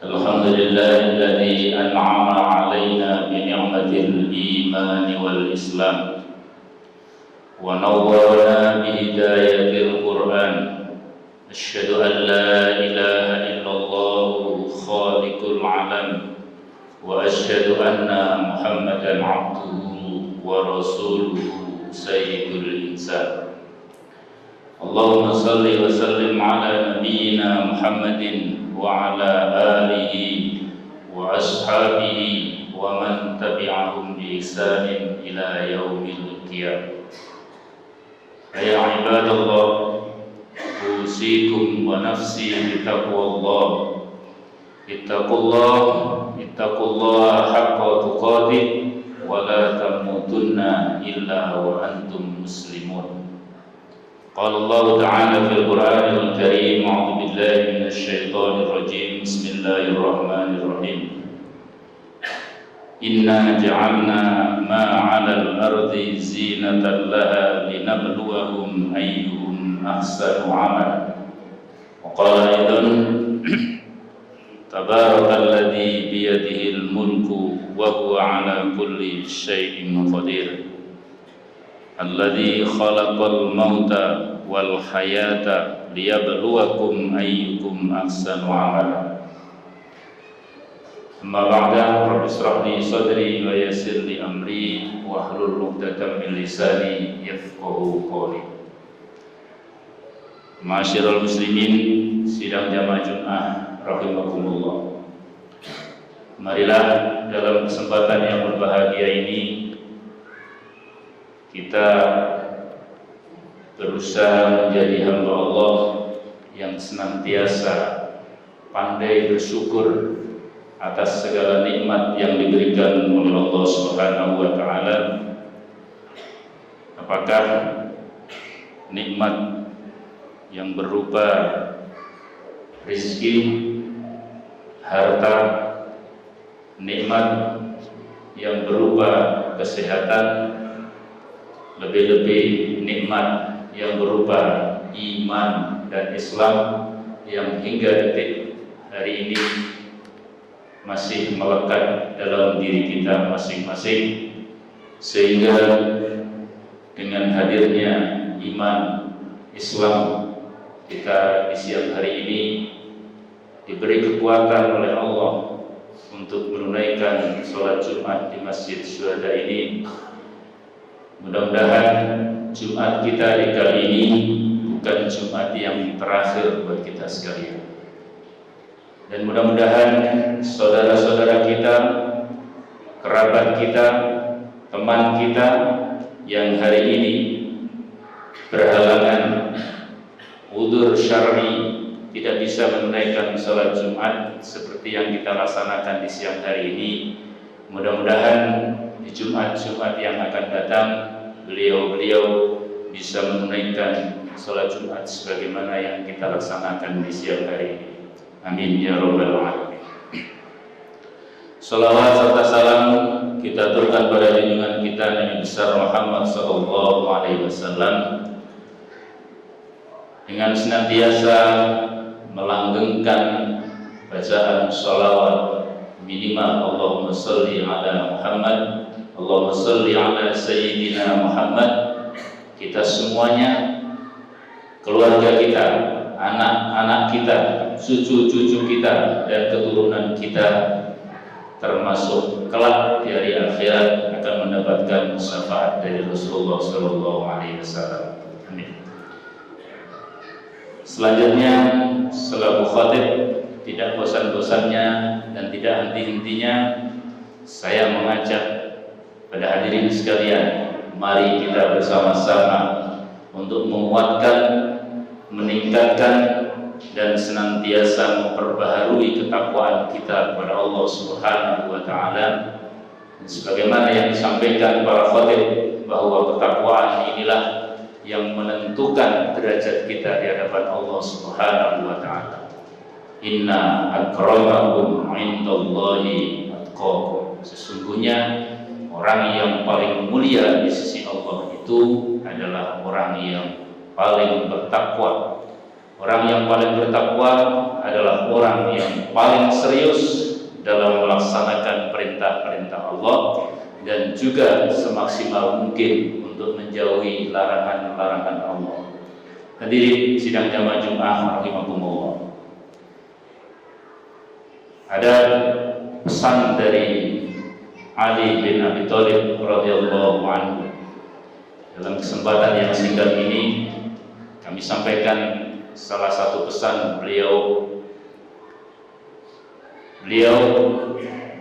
الحمد لله الذي أنعم علينا بنعمة الإيمان والإسلام ونورنا بهداية القرآن. أشهد أن لا إله إلا الله خالق العالم وأشهد أن محمدا عبده ورسوله سيد الإنسان. اللهم صل وسلم على نبينا محمد وعلى آله وأصحابه ومن تبعهم بإحسان إلى يوم القيامة. يا عباد الله، أوصيكم ونفسي بتقوى الله. اتقوا الله حق تقاته ولا تموتن إلا وأنتم مسلمون. قال الله تعالى في القرآن الكريم: أعوذ بالله من الشيطان الرجيم. بسم الله الرحمن الرحيم. إنا جعلنا ما على الأرض زينة لها لنبلوهم أيهم أحسن عملا. وقال أيضا: تبارك الذي بيده الملك وهو على كل شيء قدير الذي خلق الموت والحياة ليبلوكم أيكم أحسن عملا. أما بعد، رب اشرح لي صدري ويسر لي أمري واحلل عقدة من لساني يفقهوا قولي. Ma'asyiral muslimin, sidang jamaah Jumat rahimakumullah. Marilah dalam kesempatan yang berbahagia ini kita berusaha menjadi hamba Allah yang senantiasa pandai bersyukur atas segala nikmat yang diberikan oleh Allah Subhanahu wa taala. Apakah nikmat yang berupa rezeki, harta, nikmat yang berupa kesehatan, lebih-lebih nikmat yang berupa iman dan Islam yang hingga detik hari ini masih melekat dalam diri kita masing-masing, sehingga dengan hadirnya iman Islam kita di siang hari ini diberi kekuatan oleh Allah untuk menunaikan sholat Jumat di Masjid Syuhada ini. Mudah-mudahan Jumat kita di kali ini bukan Jumat yang terakhir buat kita sekalian. Dan mudah-mudahan saudara-saudara kita, kerabat kita, teman kita yang hari ini berhalangan udzur syar'i tidak bisa menunaikan sholat Jumat seperti yang kita laksanakan di siang hari ini, mudah-mudahan di Jumat-Jumat yang akan datang beliau-beliau bisa menunaikan sholat Jumat sebagaimana yang kita laksanakan di siang hari ini. Amin ya rabbal alamin. Salawat serta salam kita aturkan pada junjungan kita Nabi besar Muhammad sallallahu alaihi wasallam dengan senantiasa melanggengkan bacaan salawat minimal Allahumma salli ala Muhammad, Allahumma salli ala Sayyidina Muhammad. Kita semuanya, keluarga kita, anak-anak kita, cucu-cucu kita, dan keturunan kita, termasuk kelak di hari akhirat akan mendapatkan syafaat dari Rasulullah Sallallahu Alaihi Wasallam. Amin. Selanjutnya, selaku khatib, tidak bosan-bosannya dan tidak henti-hentinya saya mengajak pada hadirin sekalian, mari kita bersama-sama untuk menguatkan, meningkatkan, dan senantiasa memperbaharui ketakwaan kita kepada Allah Subhanahu wa taala. Sebagaimana yang disampaikan para khatib bahwa ketakwaan inilah yang menentukan derajat kita di hadapan Allah Subhanahu wa taala. Inna akramakum indallahi atqakum. Sesungguhnya orang yang paling mulia di sisi Allah itu adalah orang yang paling bertakwa. Orang yang paling bertakwa adalah orang yang paling serius dalam melaksanakan perintah-perintah Allah dan juga semaksimal mungkin untuk menjauhi larangan-larangan Allah. Hadirin sidang jamaah Jumat rahimakumullah. Ada pesan dari Ali bin Abi Thalib radhiyallahu anhu. Dalam kesempatan yang singkat ini kami sampaikan salah satu pesan beliau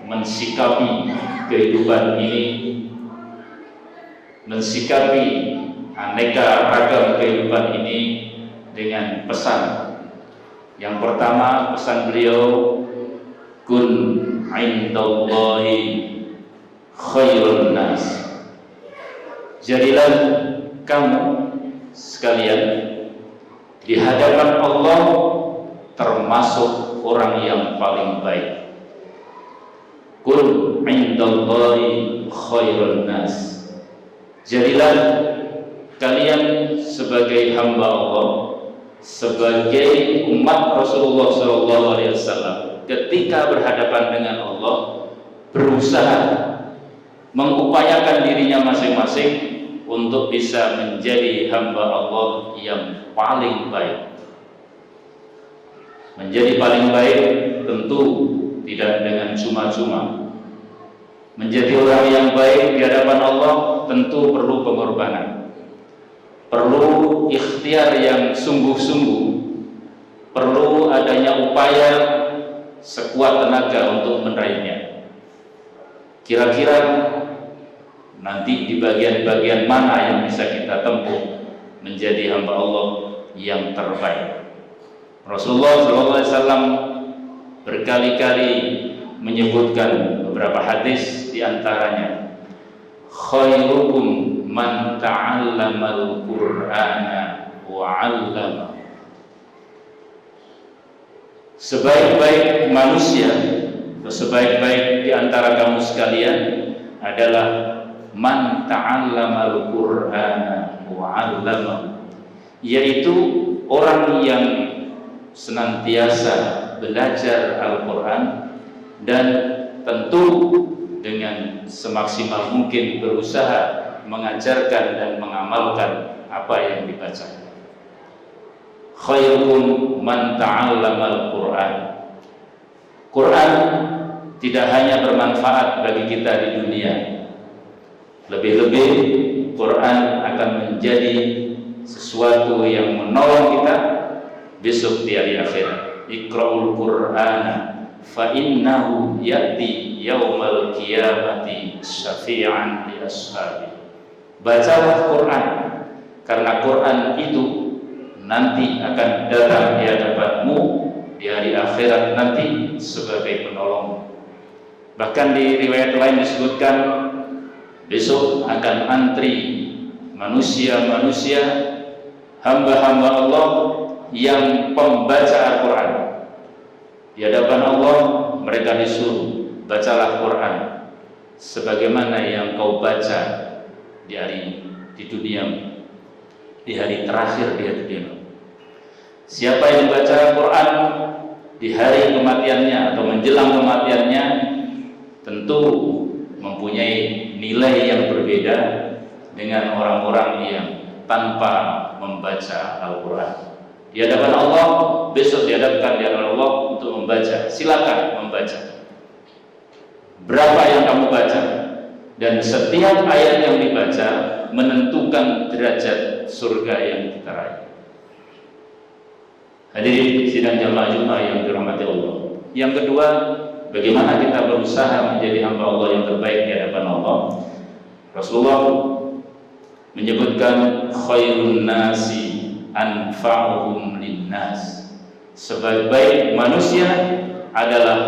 mensikapi kehidupan ini, mensikapi aneka ragam kehidupan ini dengan pesan. Yang pertama, pesan beliau, kun indallahi khairun nas. Jadilah kamu sekalian di hadapan Allah termasuk orang yang paling baik. Qul indallahi khairun nas. Jadilah kalian sebagai hamba Allah, sebagai umat Rasulullah SAW, ketika berhadapan dengan Allah, berusaha mengupayakan dirinya masing-masing untuk bisa menjadi hamba Allah yang paling baik. Menjadi paling baik tentu tidak dengan cuma-cuma. Menjadi orang yang baik di hadapan Allah tentu perlu pengorbanan, perlu ikhtiar yang sungguh-sungguh, perlu adanya upaya sekuat tenaga untuk meraihnya. Kira-kira nanti di bagian-bagian mana yang bisa kita tempuh menjadi hamba Allah yang terbaik. Rasulullah SAW berkali-kali menyebutkan beberapa hadis, di antaranya khairukum man ta'allamal Qur'ana wa 'allama. Sebaik-baik manusia, sebaik-baik di antara kamu sekalian adalah man ta'allamal Qur'ana wa 'allama, yaitu orang yang senantiasa belajar Al-Quran dan tentu dengan semaksimal mungkin berusaha mengajarkan dan mengamalkan apa yang dibaca. Khairukum man ta'allamal Qur'an. Quran tidak hanya bermanfaat bagi kita di dunia, lebih-lebih Quran akan menjadi sesuatu yang menolong kita besok di hari akhirat. Iqra'ul Qur'ana fa innahu ya'ti yaumal qiyamati syafi'an li ashabi. Bacalah Quran, karena Quran itu nanti akan datang di hadapanmu di hari akhirat nanti sebagai penolong. Bahkan di riwayat lain disebutkan besok akan antri manusia-manusia, hamba-hamba Allah yang pembaca Al-Quran. Di hadapan Allah mereka disuruh, bacalah Quran sebagaimana yang kau baca di dunia, di hari terakhir di dunia. Siapa yang membaca Quran di hari kematiannya atau menjelang kematiannya tentu mempunyai nilai yang berbeda dengan orang-orang yang tanpa membaca Al-Quran. Di hadapan Allah, besok dihadapkan di hadapan Allah untuk membaca. Silakan membaca. Berapa yang kamu baca? Dan setiap ayat yang dibaca menentukan derajat surga yang kita raih. Hadirin sidang jamaah Jumat yang dirahmati Allah. Yang kedua, bagaimana kita berusaha menjadi hamba Allah yang terbaik di hadapan Allah. Rasulullah menyebutkan khairun nasi anfa'uhum linnas. Sebaik-baik manusia adalah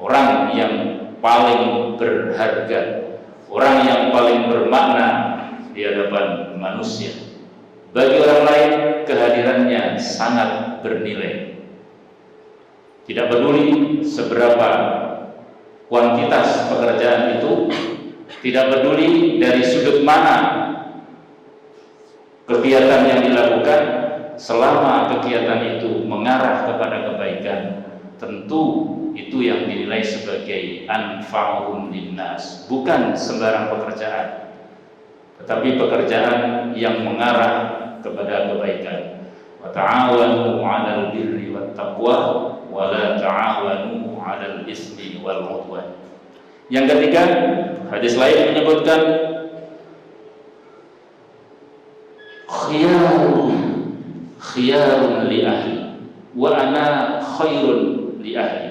orang yang paling berharga, orang yang paling bermakna di hadapan manusia. Bagi orang lain kehadirannya sangat bernilai. Tidak peduli seberapa kuantitas pekerjaan itu, tidak peduli dari sudut mana kegiatan yang dilakukan, selama kegiatan itu mengarah kepada kebaikan, tentu itu yang dinilai sebagai anfa'uhum linnas, bukan sembarang pekerjaan, tetapi pekerjaan yang mengarah kepada kebaikan. Wa ta'awanu 'alal birri wat taqwa wa la ta'awanu 'alal ismi wal 'udwan. Yang ketiga, hadis lain menyebutkan khiyarun li ahli wa ana khairun li ahli.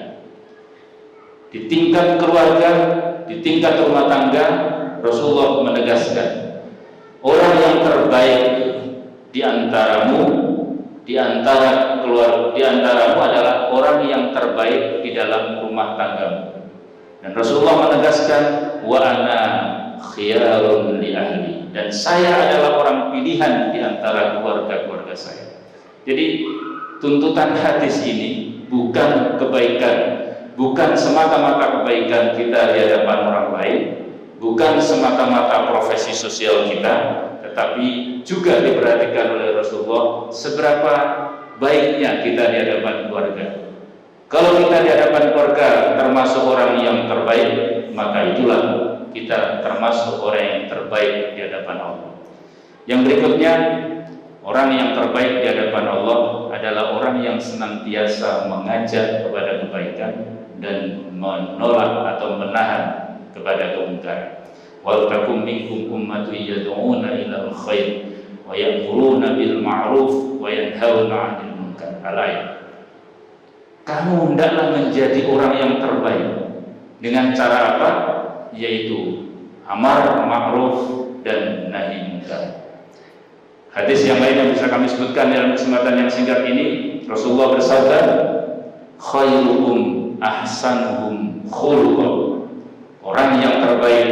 Di tingkat keluarga, di tingkat rumah tangga, Rasulullah menegaskan, orang yang terbaik di antaramu, di antaramu adalah orang yang terbaik di dalam rumah tanggamu. Dan Rasulullah menegaskan, wa ana khiyarun li ahli, dan saya adalah orang pilihan di antara keluarga-keluarga saya. Jadi tuntutan hadis ini bukan kebaikan, bukan semata-mata kebaikan kita di hadapan orang lain, bukan semata-mata profesi sosial kita, tetapi juga diperhatikan oleh Rasulullah seberapa baiknya kita di hadapan keluarga. Kalau kita di hadapan keluarga termasuk orang yang terbaik, maka itulah kita termasuk orang yang terbaik di hadapan Allah. Yang berikutnya, orang yang terbaik di hadapan Allah adalah orang yang senantiasa mengajak kepada kebaikan dan menolak atau menahan kepada kemungkaran. Wal takum minkum ummatun yad'una ilal khair wa ya'muruna bil ma'ruf wa yanhauna 'anil munkar. Al-ayat. Kamu hendaklah menjadi orang yang terbaik. Dengan cara apa? Yaitu amar ma'ruf dan nahi munkar. Hadis yang lain yang bisa kami sebutkan dalam kesempatan yang singkat ini, Rasulullah bersabda, khairukum ahsanuhum khuluqan. Orang yang terbaik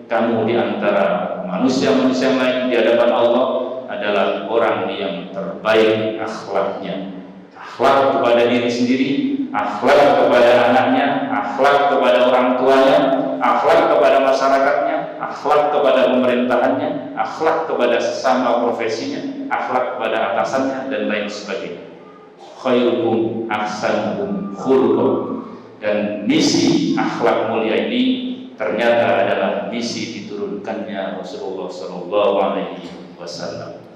kamu di antara manusia-manusia yang lain di hadapan Allah adalah orang yang terbaik akhlaknya. Akhlak kepada diri sendiri, akhlak kepada anaknya, akhlak kepada orang tuanya, akhlak kepada masyarakatnya, akhlak kepada pemerintahannya, akhlak kepada sesama profesinya, akhlak kepada atasannya, dan lain sebagainya. Khairukum ahsanuhum khuluqan. Dan misi akhlak mulia ini ternyata adalah misi diturunkannya Rasulullah SAW.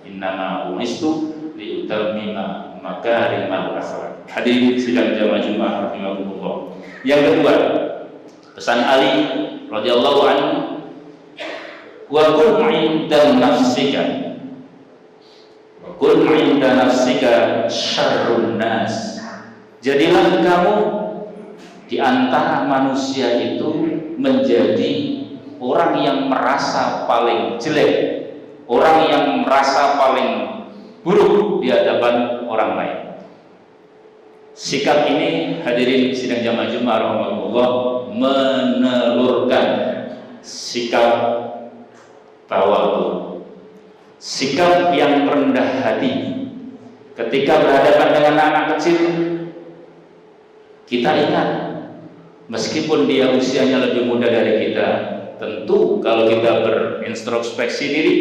Innama bu'istu liutammima makarimal akhlak. Hadirin sidang jamaah Jumat rahimahullah. Yang kedua, pesan Ali radhiyallahu anhu, wa kun 'inda nafsika syarrun nas. Jadilah kamu di antara manusia itu menjadi orang yang merasa paling jelek, orang yang merasa paling buruk di hadapan orang lain. Sikap ini, hadirin sidang jamaah Jumat rahimahullah, menelurkan sikap tawadhu, sikap yang rendah hati. Ketika berhadapan dengan anak kecil, kita ingat, meskipun dia usianya lebih muda dari kita, tentu kalau kita berintrospeksi diri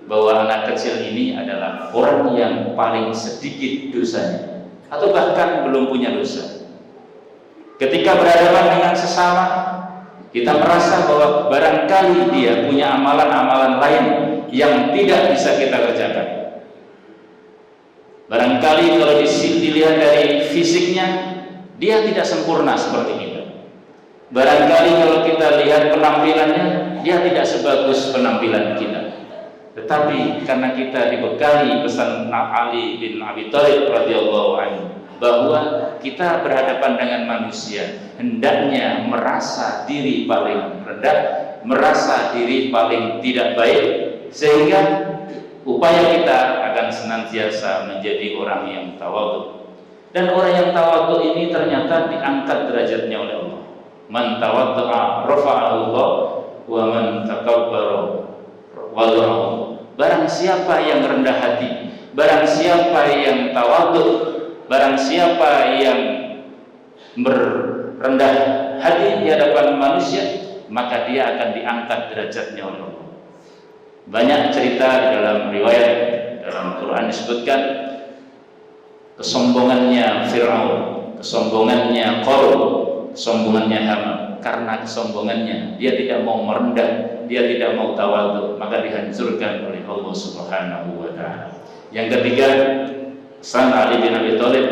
bahwa anak kecil ini adalah orang yang paling sedikit dosanya, atau bahkan belum punya dosa. Ketika berhadapan dengan sesama, kita merasa bahwa barangkali dia punya amalan-amalan lain yang tidak bisa kita kerjakan. Barangkali kalau dilihat dari fisiknya, dia tidak sempurna seperti kita. Barangkali kalau kita lihat penampilannya, dia tidak sebagus penampilan kita. Tetapi karena kita dibekali pesan Ali bin Abi Thalib radhiyallahu anhu bahwa kita berhadapan dengan manusia hendaknya merasa diri paling rendah, merasa diri paling tidak baik, sehingga upaya kita akan senantiasa menjadi orang yang tawadhu. Dan orang yang tawadhu ini ternyata diangkat derajatnya oleh Allah. Man tawaddu'a rafa'ahu Allah wa man takabbara wada'ahu. Barang siapa yang rendah hati, barang siapa yang tawadhu, barang siapa yang merendah hati di hadapan manusia, maka dia akan diangkat derajatnya oleh Allah. Banyak cerita di dalam riwayat, dalam Quran disebutkan kesombongannya Fir'aun, kesombongannya Qarun, kesombongannya Haman. Karena kesombongannya dia tidak mau merendah, dia tidak mau tawadhu, maka dihancurkan oleh Allah Subhanahu wa taala. Yang ketiga, pesan Ali bin Abi Thalib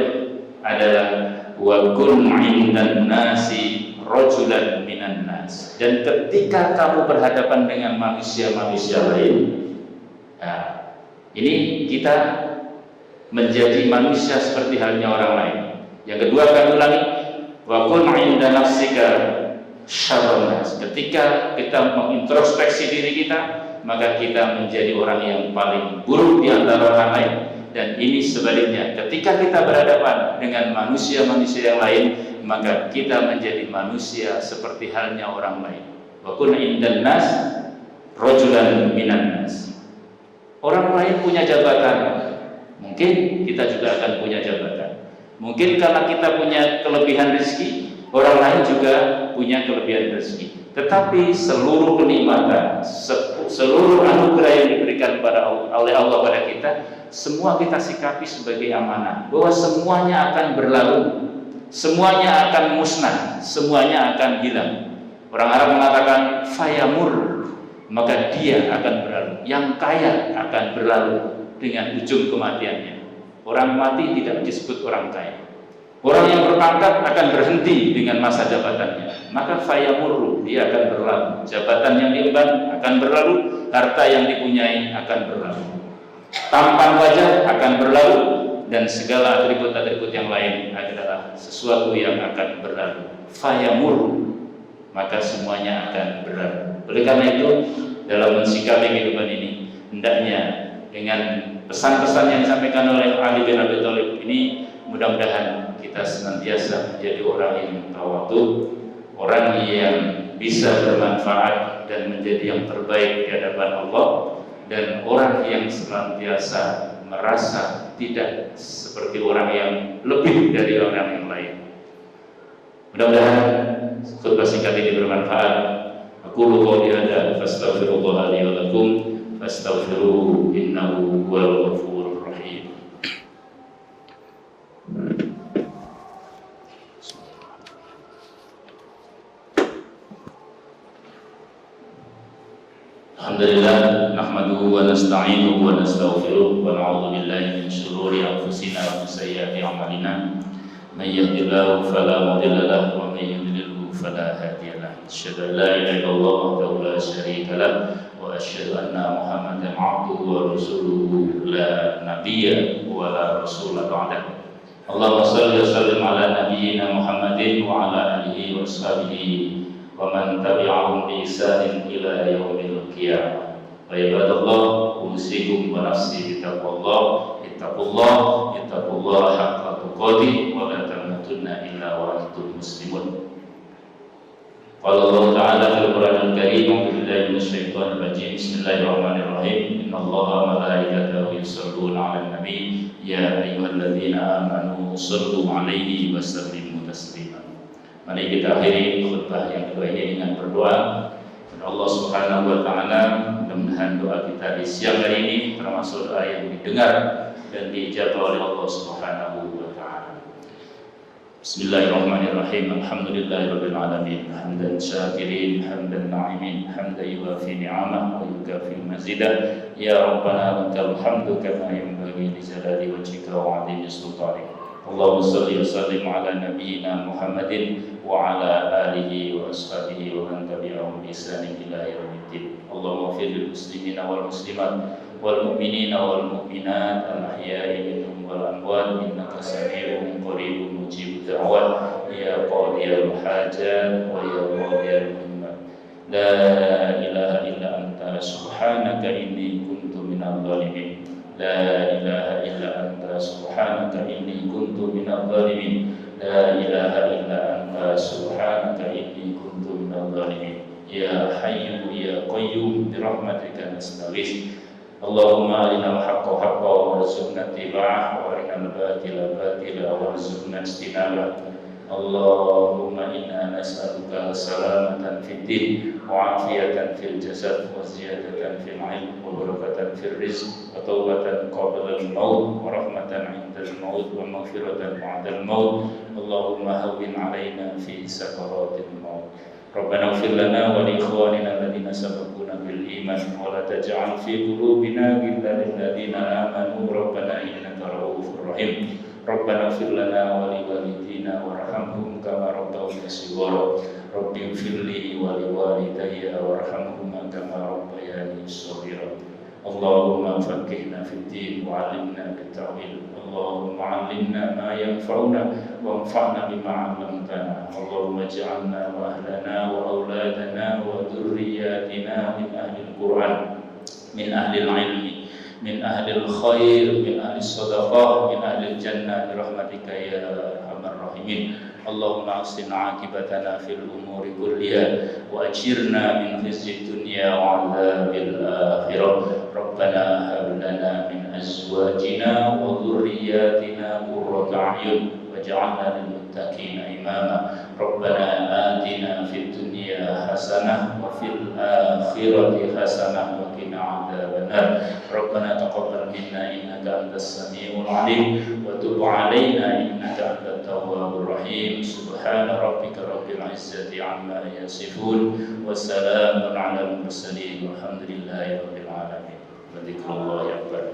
adalah wa kun 'indan nasi rajulan minan nas. Dan ketika kamu berhadapan dengan manusia-manusia lain, nah, ini kita menjadi manusia seperti halnya orang lain. Yang kedua, kami ulangi, wa kun 'inda nafsika syarrun nas. Ketika kita mengintrospeksi diri kita, maka kita menjadi orang yang paling buruk di antara orang lain. Dan ini sebaliknya, ketika kita berhadapan dengan manusia-manusia yang lain, maka kita menjadi manusia seperti halnya orang lain. Wa kun 'indan nas rajulan minan nas. Orang lain punya jabatan, mungkin kita juga akan punya jabatan. Mungkin karena kita punya kelebihan rezeki, orang lain juga punya kelebihan rezeki. Tetapi seluruh kenikmatan, seluruh anugerah yang diberikan oleh Allah pada kita, semua kita sikapi sebagai amanah, bahwa semuanya akan berlalu, semuanya akan musnah, semuanya akan hilang. Orang Arab mengatakan fayamur, maka dia akan berlalu. Yang kaya akan berlalu dengan ujung kematiannya. Orang mati tidak disebut orang kaya. Orang yang berpangkat akan berhenti dengan masa jabatannya, maka fayamurru, dia akan berlalu. Jabatan yang diemban akan berlalu, harta yang dipunyai akan berlalu, tampan wajah akan berlalu, dan segala atribut-atribut yang lain adalah sesuatu yang akan berlalu. Fayamurru, maka semuanya akan berlalu. Oleh karena itu, dalam mensikapi kehidupan ini, hendaknya dengan pesan-pesan yang disampaikan oleh Ali bin Abi Thalib ini, mudah-mudahan kita senantiasa menjadi orang yang tawadhu, orang yang bisa bermanfaat dan menjadi yang terbaik di hadapan Allah, dan orang yang senantiasa merasa tidak seperti orang yang lebih dari orang yang lain. Mudah-mudahan khutbah singkat ini bermanfaat. Aqulu qouli hadza fastaghfirullaha li wa lakum fastaghfiruhu innahu huwal ghafurur rahim. Alhamdulillah, nahmaduhu wa nasta'inuhu wa nastaghfiruh wa na'udzu billahi min shururi anfusina wa min sayyiati a'malina. May yahdihillahu fala mudilla lahu wa may yudlilhu fala hadiya lahu. Asyhadu an la ilaha illallah wahdahu la syarika lahu wa asyhadu anna Muhammadan 'abduhu wa rasuluhu la nabiyya wa la rasula ba'dahu. Allahumma shalli wa sallim ala nabiyyina Muhammadin wa ala alihi wa sahbihi wa man tabi'ahum bi ihsanin ila yaumil qiyamah. Wa ibadallah, usikum wa nafsi bittaqwallah. Ittaqullah haqqa tuqatih wa la tamutunna illa wa antum muslimun. Qala Allah Ta'ala fil Qur'anil Karim, a'udzu billahi minasyaitonir rajim. Bismillahirrahmanirrahim. Innallaha wa malaikatahu yusholluna 'alan nabi ya ayyuhalladzina amanu shallu 'alaihi wa sallimu taslima. Mari kita akhiri khutbah yang kedua ini dengan berdoa kepada Allah Subhanahu wa taala. Mudah-mudahan doa kita di siang hari ini termasuk doa yang didengar dan dijabah oleh Allah Subhanahu wa taala. Bismillahirrahmanirrahim. Alhamdulillahirabbil alamin. Hamdan syakirin, hamdan na'imin, hamdan yuwafi ni'amah wa yukafi mazidah. Ya Rabbana lakal hamdu kama yanbaghi li jalali wajhika wa 'azimi sultanik. Allahumma shalli wa sallim ala nabiyyina Muhammadin wa ala alihi wa ashabihi wa man tabi'ahum bi ihsanin ila yaumiddin. Allahumma ighfir lil muslimina wal muslimat wal mu'minina wal mu'minat al ahya'i minhum wal amwat innaka sami'un qaribun mujibud da'wat ya qadiyal hajat wa ya qadiyal muhimmat. La ilaha illa anta subhanaka inni kuntu minadh dhalimin. La ilaha illa anta subhanaka inni kuntu minadh dhalimin. La ilaha illa anta subhanaka inni kuntu minadh dhalimin. Ya hayyu ya qayyum bi rahmatika nastaghits. Allahumma arinal haqqa haqqan warzuqna ittiba'ah wa arinal batila batila warzuqna ijtinabah. Allahumma inna nas'aluka salamatan fid din wa afiyatan fil jasad wa ziyadatan fil ilm wa barakatan fil rizq wa taubatan qabla al-maut wa rahmatan 'inda al-maut wa maghfiratan ba'da al-maut. Allahumma hawwin 'alaina fi sakaratil maut. Rabbana ighfir lana wa li ikhwanina alladhina sabaquna bil iman wa la taj'al fi qulubina ghillan lil ladzina amanu rabbana innaka ra'ufur rahim. Rabbana ighfir lana wa li walidina warhamhum kama rabbayana shighara. Rabbi ighfir li wa li walidayya warhamhuma kama rabbayani shaghira. Allahumma faqqihna fid din wa 'allimna bit ta'wil. Allahumma 'allimna ma yanfa'una wanfa'na bima 'allamtana. Allahumma ij'alna wa ahlana wa auladana wa dhurriyyatina min ahli al-Qur'an, min ahli al-'ilmi, min ahli al-khair, min ahli as-sadaqah, min ahli al-jannah bi rahmatika ya arhamar rahimin. Allahumma ahsin 'aqibatana fil umuri kulliha wa ajirna min khizyid dunya wa 'adzabil akhirah. Rabbana hab lana min azwajina wa dhurriyyatina qurrata a'yun waj'alna lil muttaqina imama. Rabbana atina fid dunya hasanah wa fil akhirati hasanah wa qina 'adzabannar. Rabbana taqabbal minna innaka antas samiul 'alim wa tub 'alaina innaka antat tawwabur rahim. Subhana rabbika rabbil 'izzati 'amma yasifun wa salamun 'alal mursalin walhamdulillahi rabbil alamin. Wa dzikrullahi akbar.